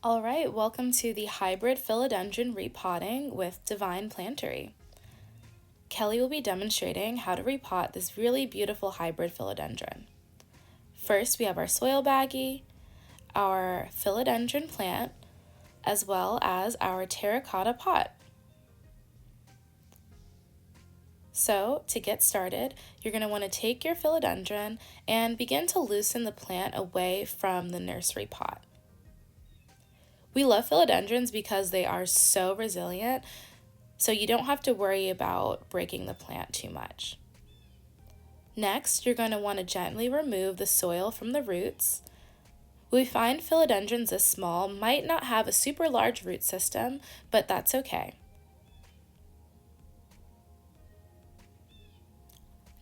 All right, welcome to the hybrid philodendron repotting with Divine Plantery. Kelly will be demonstrating how to repot this really beautiful hybrid philodendron. First, we have our soil baggie, our philodendron plant, as well as our terracotta pot. So, to get started, you're going to want to take your philodendron and begin to loosen the plant away from the nursery pot. We love philodendrons because they are so resilient, so you don't have to worry about breaking the plant too much. Next, you're going to want to gently remove the soil from the roots. We find philodendrons this small might not have a super large root system, but that's okay.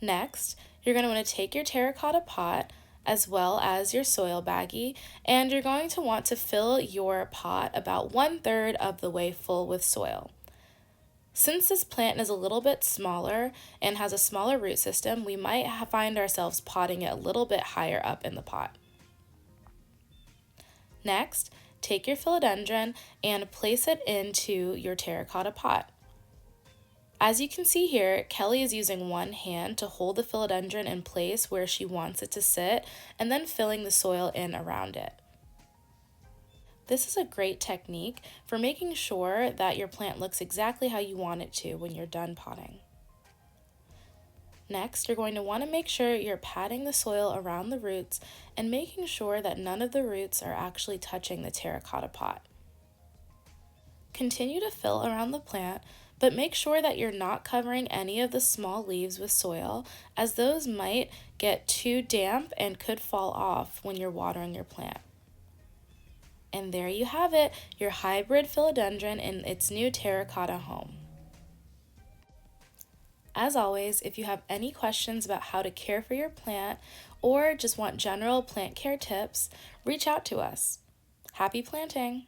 Next, you're going to want to take your terracotta pot as well as your soil baggie, and you're going to want to fill your pot about 1/3 of the way full with soil. Since this plant is a little bit smaller and has a smaller root system, we might find ourselves potting it a little bit higher up in the pot. Next, take your philodendron and place it into your terracotta pot. As you can see here, Kelly is using one hand to hold the philodendron in place where she wants it to sit and then filling the soil in around it. This is a great technique for making sure that your plant looks exactly how you want it to when you're done potting. Next, you're going to want to make sure you're patting the soil around the roots and making sure that none of the roots are actually touching the terracotta pot. Continue to fill around the plant, but make sure that you're not covering any of the small leaves with soil, as those might get too damp and could fall off when you're watering your plant. And there you have it, your hybrid philodendron in its new terracotta home. As always, if you have any questions about how to care for your plant or just want general plant care tips, reach out to us. Happy planting!